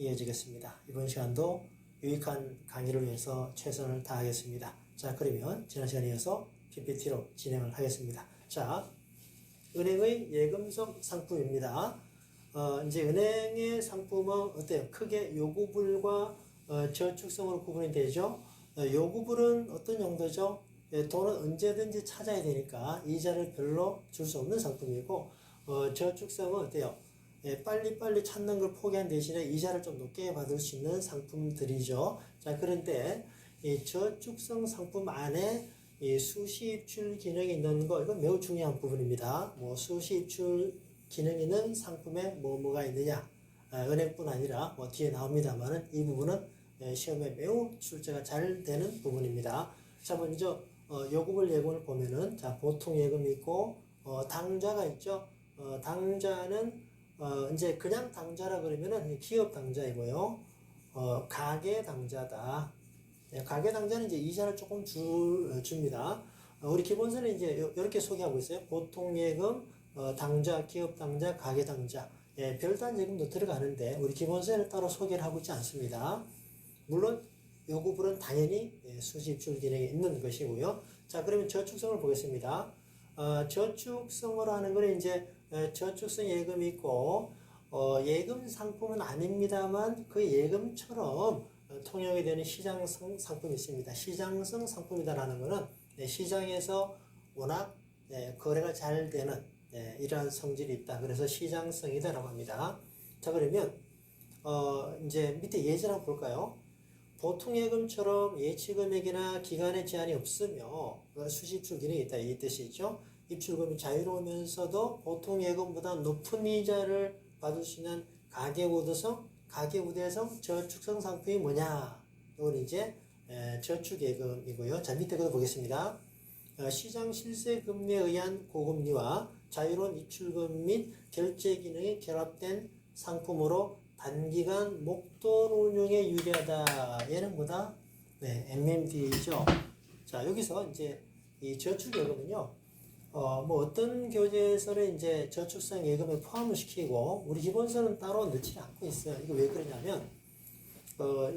이어지겠습니다. 이번 시간도 유익한 강의를 위해서 최선을 다하겠습니다. 자, 그러면 지난 시간에 이어서 PPT로 진행을 하겠습니다. 자, 은행의 예금성 상품입니다. 이제 은행의 상품은 어때요? 크게 요구불과 저축성으로 구분이 되죠. 요구불은 어떤 용도죠? 돈은 언제든지 찾아야 되니까 이자를 별로 줄 수 없는 상품이고, 저축성은 어때요? 빨리빨리 찾는 걸 포기한 대신에 이자를 좀 높게 받을 수 있는 상품들이죠. 자, 그런데 이 저축성 상품 안에 이 수시 입출 기능이 있는 거, 이건 매우 중요한 부분입니다. 뭐 수시 입출 기능이 있는 상품에 뭐가 있느냐, 은행뿐 아니라 뭐 뒤에 나옵니다만은 이 부분은 시험에 매우 출제가 잘 되는 부분입니다. 자, 먼저 요금을 예금을 보면은 자, 보통 예금이 있고 당좌가 있죠. 당좌는 이제 그냥 당좌라 그러면은 기업 당좌이고요. 가계 당좌다. 가계 당좌는 이제 이자를 조금 줍니다. 우리 기본서는 이제 이렇게 소개하고 있어요. 보통 예금, 당좌, 기업 당좌, 가계 당좌. 별도한 예금도 들어가는데 우리 기본서에는 따로 소개를 하고 있지 않습니다. 물론 요구불은 당연히 수시 입출 기능이 있는 것이고요. 자, 그러면 저축성을 보겠습니다. 저축성으로 하는 거는 이제 저축성 예금이 있고, 예금 상품은 아닙니다만 그 예금처럼 통용이 되는 시장성 상품이 있습니다. 시장성 상품이다라는 것은 시장에서 워낙 거래가 잘 되는 이러한 성질이 있다. 그래서 시장성이다라고 합니다. 자, 그러면 이제 밑에 예제를 한번 볼까요? 보통 예금처럼 예치금액이나 기간의 제한이 없으며 수시 입출 기능이 있다. 이 뜻이죠. 입출금이 자유로우면서도 보통 예금보다 높은 이자를 받을 수 있는 가계우대성 저축성 상품이 뭐냐? 이건 이제 저축예금이고요. 자, 밑에 그거 보겠습니다. 시장 실세 금리에 의한 고금리와 자유로운 입출금 및 결제 기능이 결합된 상품으로 단기간 목돈 운용에 유리하다. 얘는 뭐다? MMDA죠. 자, 여기서 이제 이 저축예금은요, 뭐 어떤 교재에서는 이제 저축성 예금에 포함을 시키고, 우리 기본서는 따로 넣지 않고 있어요. 이거 왜 그러냐면,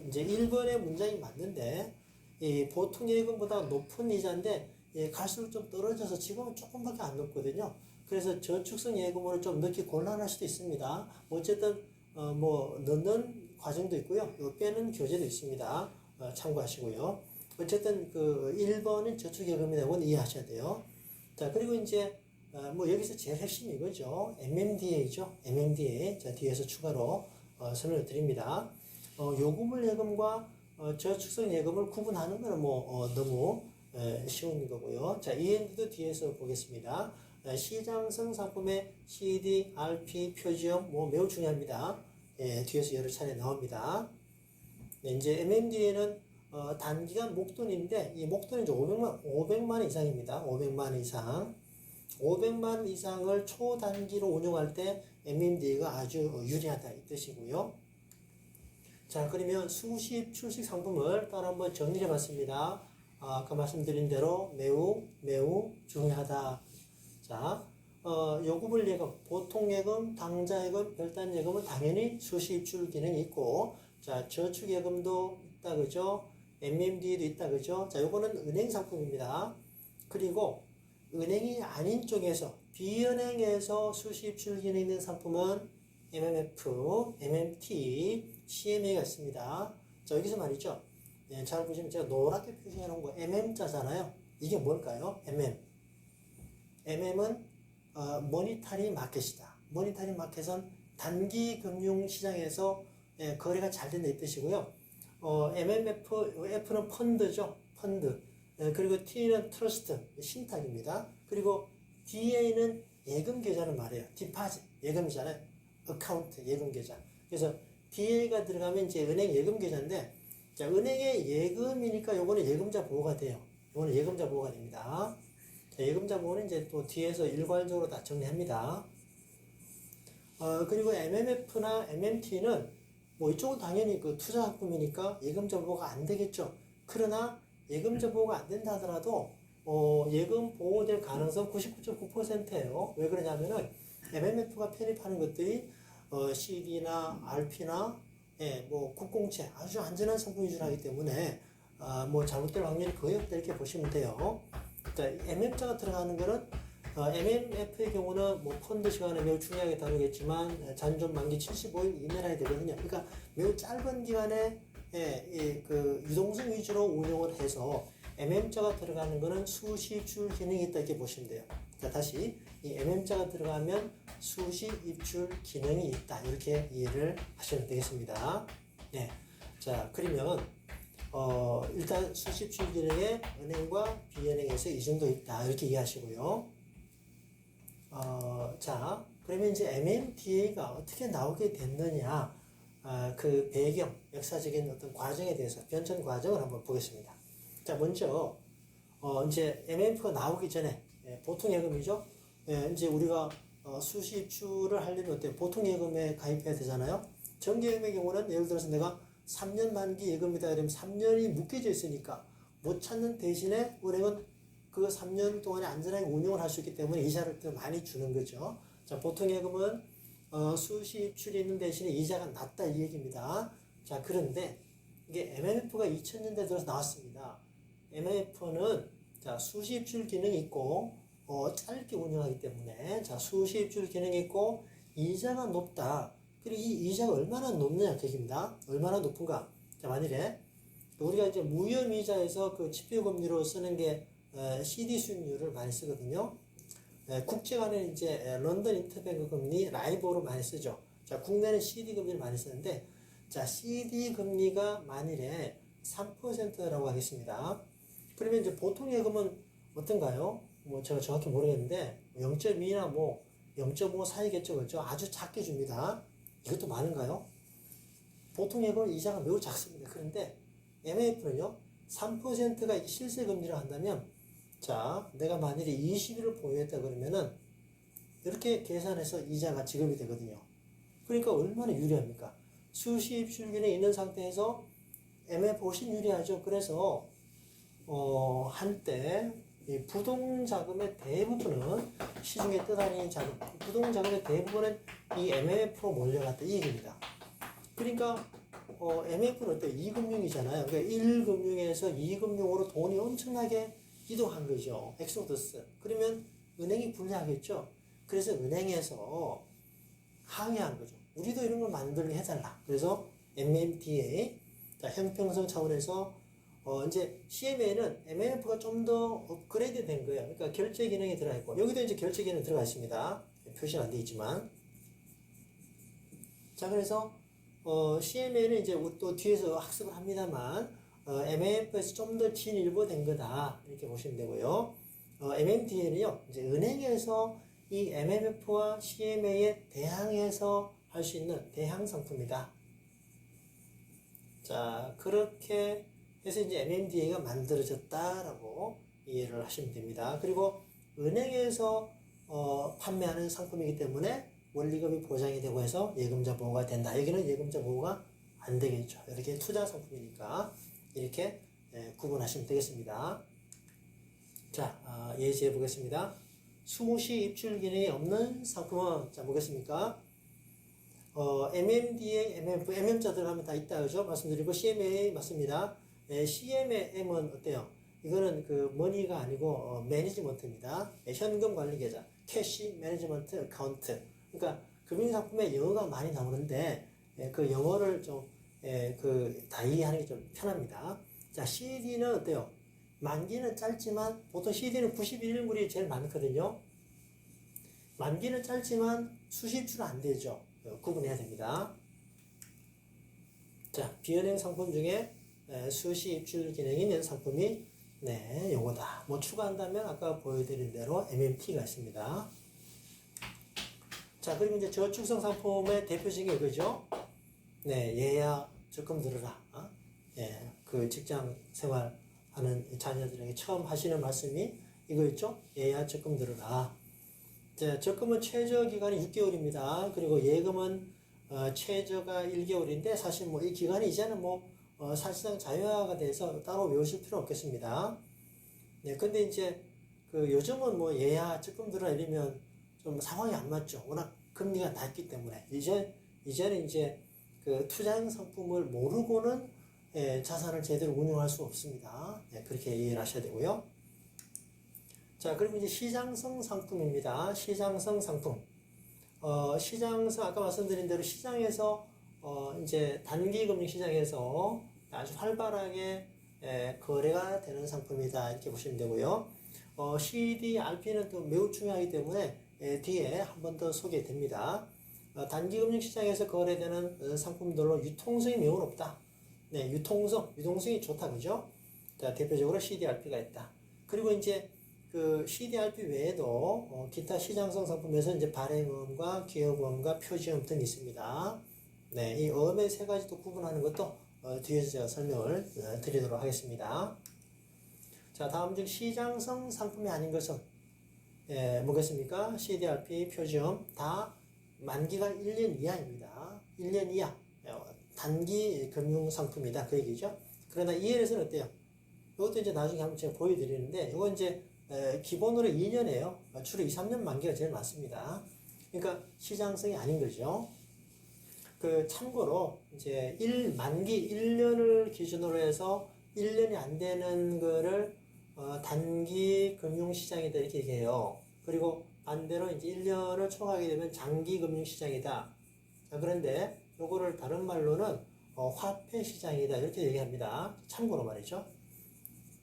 이제 1번의 문장이 맞는데, 이 보통 예금보다 높은 이자인데, 갈수록 좀 떨어져서 지금은 조금밖에 안 높거든요. 그래서 저축성 예금으로 좀 넣기 곤란할 수도 있습니다. 어쨌든, 뭐, 넣는 과정도 있고요. 빼는 교재도 있습니다. 참고하시고요. 어쨌든, 1번은 저축예금이라는 건 이해하셔야 돼요. 자, 그리고 이제, 뭐, 여기서 제일 핵심이 이거죠. MMDA죠. MMDA. 자, 뒤에서 추가로, 설명을 드립니다. 요금을 예금과, 저축성 예금을 구분하는 거는 뭐, 너무, 쉬운 거고요. 자, END도 뒤에서 보겠습니다. 시장성 상품의 CD, RP, 표지점, 뭐, 매우 중요합니다. 뒤에서 여러 차례 나옵니다. 이제 MMDA는 단기간 목돈인데, 이 목돈이 이제 500만 이상입니다. 500만 이상. 500만 이상을 초단기로 운용할 때 MMDA가 아주 유리하다. 이 뜻이고요. 자, 그러면 수시 출식 상품을 따로 한번 정리해 봤습니다. 아까 말씀드린 대로 매우 중요하다. 자, 요금을 예금, 보통 예금, 당좌 예금, 별단 예금은 당연히 수시 입출 기능이 있고, 자, 저축 예금도 있다, 그죠? MMD도 있다, 그죠? 자, 요거는 은행 상품입니다. 그리고 은행이 아닌 쪽에서, 비은행에서 수시 입출 기능이 있는 상품은 MMF, MMT, CMA가 있습니다. 자, 여기서 말이죠. 잘 보시면 제가 노랗게 표시해 놓은 거 MM자잖아요. 이게 뭘까요? MM은 모니터리 마켓이다. 모니터리 마켓은 단기 금융 시장에서 거래가 잘 된다 이 뜻이고요. MMF, F는 펀드죠. 펀드. 그리고 T는 트러스트, 신탁입니다. 그리고 DA는 예금 계좌를 말해요. 디파짓, 예금이잖아요. 어카운트, 예금 계좌. 그래서 DA가 들어가면 이제 은행 예금 계좌인데, 자, 은행의 예금이니까 요거는 예금자 보호가 돼요. 요거는 예금자 보호가 됩니다. 자, 예금자 보호는 이제 또 뒤에서 일괄적으로 다 정리합니다. 그리고 MMF나 MMT는 뭐 이쪽은 당연히 그 투자 상품이니까 예금자 보호가 안 되겠죠. 그러나 예금자 보호가 안 된다 하더라도 예금 보호될 가능성 99.9%예요. 왜 그러냐면은 MMF가 편입하는 것들이 CD나 RP나 뭐 국공채 아주 안전한 상품 위주로 하기 때문에 뭐 잘못될 확률이 거의 없다 이렇게 보시면 돼요. 자, MM자가 들어가는 거는 MMF의 경우는 뭐 펀드 시간에 매우 중요하게 다루겠지만 잔존 만기 75일 이내라 해야 되거든요. 그러니까 매우 짧은 기간에 그 유동성 위주로 운용을 해서 MM자가 들어가는 거는 수시 입출 기능이 있다 이렇게 보시면 돼요. 자, 다시 이 MM자가 들어가면 수시 입출 기능이 있다 이렇게 이해를 하시면 되겠습니다. 네. 자, 그러면 일단 수시 입출 기능에 은행과 비은행에서 이 정도 있다 이렇게 이해하시고요. 자, 그러면 이제 MMDA가 어떻게 나오게 됐느냐, 그 배경, 역사적인 어떤 과정에 대해서 변천 과정을 한번 보겠습니다. 자, 먼저 이제 MMF가 나오기 전에 보통 예금이죠. 이제 우리가 수시 입출을 하려면 어때요? 보통 예금에 가입해야 되잖아요. 정기 예금의 경우는 예를 들어서 내가 3년 만기 예금이다 그러면 3년이 묶여져 있으니까 못 찾는 대신에 은행은 그 3년 동안에 안전하게 운용을 할 수 있기 때문에 이자를 더 많이 주는 거죠. 자, 보통 예금은 수시 입출이 있는 대신에 이자가 낮다 이 얘기입니다. 자, 그런데 이게 MMF가 2000년대 들어서 나왔습니다. MMF는 자, 수시 입출 기능이 있고 짧게 운영하기 때문에 자, 수시 입출 기능이 있고 이자가 높다. 그리고 이 이자가 얼마나 높느냐 그 얘기입니다. 얼마나 높은가? 자, 만일에 우리가 이제 무염이자에서 그 지표금리로 쓰는 게 CD 수익률을 많이 쓰거든요. 국제간에는 이제 런던 인터뱅크 금리 라이보로 많이 쓰죠. 자, 국내는 CD 금리를 많이 쓰는데, 자, CD 금리가 만일에 3%라고 하겠습니다. 그러면 이제 보통 예금은 어떤가요? 뭐 제가 정확히 모르겠는데 0.2나 뭐 0.5 사이겠죠, 그렇죠? 아주 작게 줍니다. 이것도 많은가요? 보통 예금은 이자가 매우 작습니다. 그런데 MMF는요, 3%가 실세 금리를 한다면, 자, 내가 만일에 20일을 보유했다 그러면은 이렇게 계산해서 이자가 지급이 되거든요. 그러니까 얼마나 유리합니까? 수시 입출기능이 있는 상태에서 MMF 훨씬 유리하죠. 그래서 한때 이 부동자금의 대부분은 시중에 떠다니는 자금, 부동자금의 대부분은 이 MMF로 몰려갔다 이 얘기입니다. 그러니까 MF는 어때요? 2금융이잖아요. 그러니까 1금융에서 2금융으로 돈이 엄청나게 이동한 거죠. 엑소더스. 그러면 은행이 불리하겠죠. 그래서 은행에서 항의한 거죠. 우리도 이런 걸 만들게 해달라. 그래서 MMDA, 자, 형평성 차원에서 이제 CMA는 MMF가 좀 더 업그레이드 된 거예요. 그러니까 결제 기능이 들어가 있고, 여기도 이제 결제 기능 들어가 있습니다. 표시는 안 되어 있지만. 자, 그래서 CMA는 이제 또 뒤에서 학습을 합니다만 MMF에서 좀 더 진일보된 거다 이렇게 보시면 되고요. MMDA는요 이제 은행에서 이 MMF와 CMA에 대항해서 할 수 있는 대항 상품이다. 자, 그렇게 해서 이제 MMDA가 만들어졌다라고 이해를 하시면 됩니다. 그리고 은행에서 판매하는 상품이기 때문에 원리금이 보장이 되고 해서 예금자 보호가 된다. 여기는 예금자 보호가 안 되겠죠. 이렇게 투자 상품이니까 이렇게 구분하시면 되겠습니다. 자, 예시해 보겠습니다. 수시 입출 기능이 없는 상품은 자 보겠습니까? MMDA, MMF, MM자 들어가면 다 있다 그죠? 말씀드리고 CMA 맞습니다. CMAM은 어때요? 이거는 그 머니가 아니고 매니지먼트입니다. 현금 관리 계좌, 캐시 매니지먼트 어카운트. 그러니까 금융상품에 영어가 많이 나오는데 그 영어를 좀 다 이해하는 게 좀 편합니다. 자, CD는 어때요? 만기는 짧지만 보통 CD는 91일물이 제일 많거든요. 만기는 짧지만 수시 입출은 안 되죠. 구분해야 됩니다. 자, 비은행 상품 중에 수시 입출 기능이 있는 상품이 요거다. 뭐 추가한다면 아까 보여드린 대로 MMT가 있습니다. 자, 그리고 이제 저축성 상품의 대표적인 이거죠. 얘야 적금 들어라. 그 직장 생활 하는 자녀들에게 처음 하시는 말씀이 이거 있죠? 얘야 적금 들어라. 자, 적금은 최저 기간이 6개월입니다. 그리고 예금은 최저가 1개월인데 사실 뭐 이 기간이 이제는 뭐 사실상 자유화가 돼서 따로 외우실 필요 없겠습니다. 근데 이제 그 요즘은 뭐 얘야 적금 들어라 이러면 좀 상황이 안 맞죠. 워낙 금리가 낮기 때문에 이제는 이제 그 투자형 상품을 모르고는 자산을 제대로 운용할 수 없습니다. 그렇게 이해를 하셔야 되고요. 자, 그리고 이제 시장성 상품입니다. 시장성 상품. 시장성, 아까 말씀드린 대로 시장에서, 이제 단기금융 시장에서 아주 활발하게 거래가 되는 상품이다. 이렇게 보시면 되고요. CDRP는 또 매우 중요하기 때문에 뒤에 한 번 더 소개됩니다. 단기금융 시장에서 거래되는 상품들로 유통성이 매우 높다. 네, 유동성이 좋다. 그죠? 자, 대표적으로 CDRP가 있다. 그리고 이제 그 CDRP 외에도 기타 시장성 상품에서 이제 발행음과 기업음과 표지음 등이 있습니다. 네, 이 음의 세 가지 또 구분하는 것도 뒤에서 제가 설명을 드리도록 하겠습니다. 자, 다음 중 시장성 상품이 아닌 것은 뭐겠습니까? CDRP, 표지음 다 만기가 1년 이하입니다. 1년 이하 단기 금융 상품이다. 그 얘기죠. 그러나 ELS는 어때요? 이것도 이제 나중에 한번 제가 보여드리는데 이건 이제 기본으로 2년이에요. 주로 2, 3년 만기가 제일 많습니다. 그러니까 시장성이 아닌 거죠. 그 참고로 이제 만기 1년을 기준으로 해서 1년이 안 되는 거를 단기 금융 시장이다 이렇게 얘기해요. 그리고 반대로 이제 1년을 초과하게 되면 장기 금융 시장이다. 자, 그런데 요거를 다른 말로는 화폐 시장이다 이렇게 얘기합니다. 참고로 말이죠.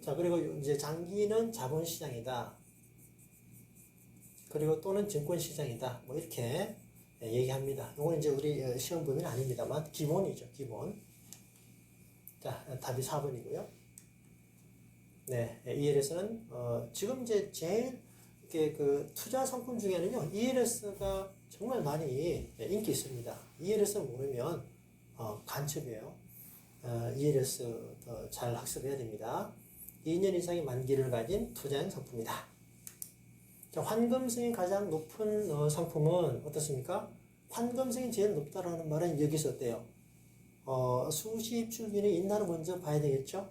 자, 그리고 이제 장기는 자본 시장이다. 그리고 또는 증권 시장이다. 뭐 이렇게 얘기합니다. 이건 이제 우리 시험 범위는 아닙니다만 기본이죠. 기본. 자, 답이 4번이고요. 네, ELS는 지금 이제 제일 그 투자 상품 중에는요, ELS가 정말 많이 인기 있습니다. ELS를 모르면 간첩이에요. ELS 잘 학습해야 됩니다. 2년 이상의 만기를 가진 투자형 상품이다. 자, 환금성이 가장 높은 상품은 어떻습니까? 환금성이 제일 높다라는 말은 여기서 어때요? 수시입출기는 있나를 먼저 봐야 되겠죠?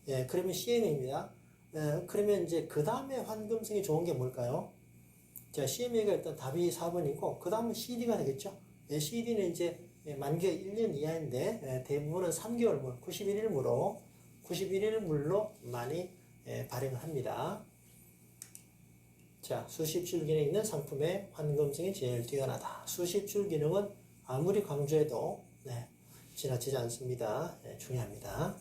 예, 그러면 CMA입니다. 그러면 이제 그 다음에 환금성이 좋은 게 뭘까요? 자, CMA가 일단 답이 4번이고, 그 다음은 CD가 되겠죠? 예, CD는 이제 만기가 1년 이하인데, 대부분은 3개월물, 91일물로 많이 발행을 합니다. 자, 수십출 기능이 있는 상품의 환금성이 제일 뛰어나다. 수십출 기능은 아무리 강조해도 지나치지 않습니다. 중요합니다.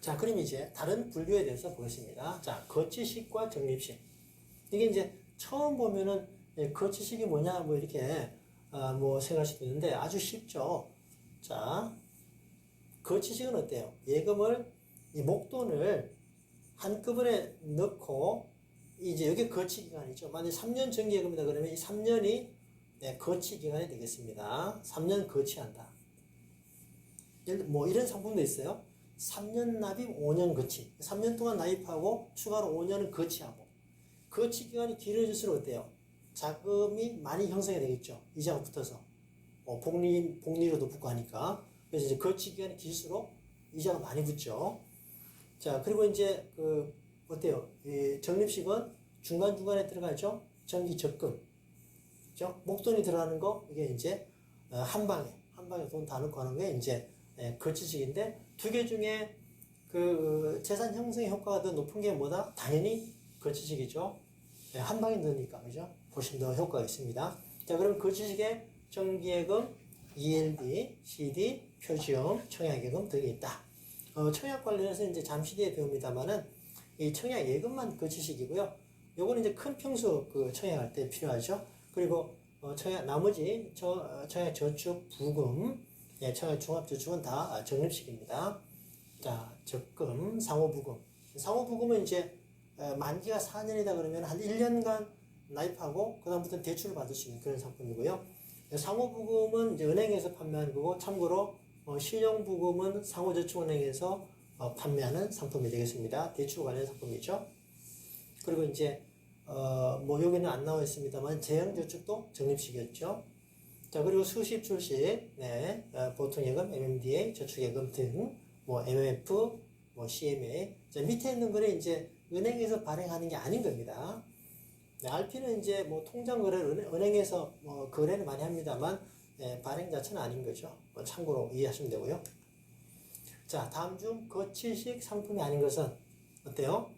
자, 그럼 이제 다른 분류에 대해서 보겠습니다. 자, 거치식과 적립식. 이게 이제 처음 보면은 거치식이 뭐냐 뭐 이렇게 뭐 생각할 수도 있는데 아주 쉽죠. 자, 거치식은 어때요? 예금을 이 목돈을 한꺼번에 넣고 이제 여기 거치 기간이죠. 만약 3년 정기예금이다 그러면 이 3년이 거치 기간이 되겠습니다. 3년 거치한다. 뭐 이런 상품도 있어요. 3년 납입, 5년 거치. 3년 동안 납입하고 추가로 5년은 거치하고. 거치 기간이 길어질수록 어때요? 자금이 많이 형성이 되겠죠. 이자가 붙어서. 복리료도 붙고 하니까. 그래서 이제 거치 기간이 길수록 이자가 많이 붙죠. 자, 그리고 이제 어때요? 이 적립식은 중간중간에 들어가죠. 정기 적금. 그죠? 목돈이 들어가는 거, 이게 이제 한 방에 돈 다 넣고 하는 게 이제 거치식인데, 두 개 중에 그 재산 형성의 효과가 더 높은 게 뭐다? 당연히 거치식이죠. 한 방에 넣으니까, 그죠? 훨씬 더 효과가 있습니다. 자, 그럼 거치식에 정기예금, ELD, CD, 표지금, 청약예금 등이 있다. 청약 관련해서 이제 잠시 뒤에 배웁니다만은 이 청약 예금만 거치식이고요. 요거는 이제 큰 평수 청약할 때 필요하죠. 그리고 나머지 청약 저축, 부금, 청약 종합저축은 다 적립식입니다. 자, 적금, 상호부금. 상호부금은 이제 만기가 4년이다 그러면 한 1년간 납입하고 그다음부터는 대출을 받을 수 있는 그런 상품이고요. 상호부금은 이제 은행에서 판매하는 거고, 참고로 신용부금은 상호저축은행에서 판매하는 상품이 되겠습니다. 대출 관련 상품이죠. 그리고 이제 뭐 여기는 안 나와 있습니다만 재형저축도 적립식이었죠. 자, 그리고 수십출식, 보통예금, MMDA, 저축예금 등, 뭐 MMF, 뭐 CMA. 자, 밑에 있는 거는 이제 은행에서 발행하는 게 아닌 겁니다. RP는 이제 뭐 통장 거래를 은행에서 거래는 많이 합니다만 발행 자체는 아닌 거죠. 참고로 이해하시면 되고요. 자, 다음 중 거치식 상품이 아닌 것은 어때요?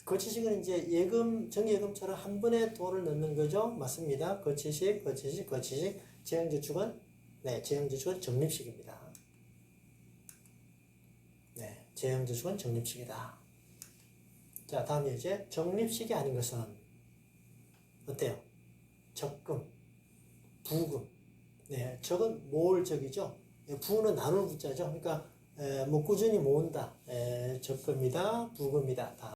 거치식은 이제 예금, 정예금처럼 한 번에 돈을 넣는 거죠. 맞습니다. 거치식. 재형저축은 재형저축은 적립식입니다. 재형저축은 적립식이다. 자, 다음에 이제 적립식이 아닌 것은 어때요? 적금, 부금. 적은 모을 적이죠. 부는 나누는 부자죠. 그러니까 뭐 꾸준히 모은다. 적금이다, 부금이다. 다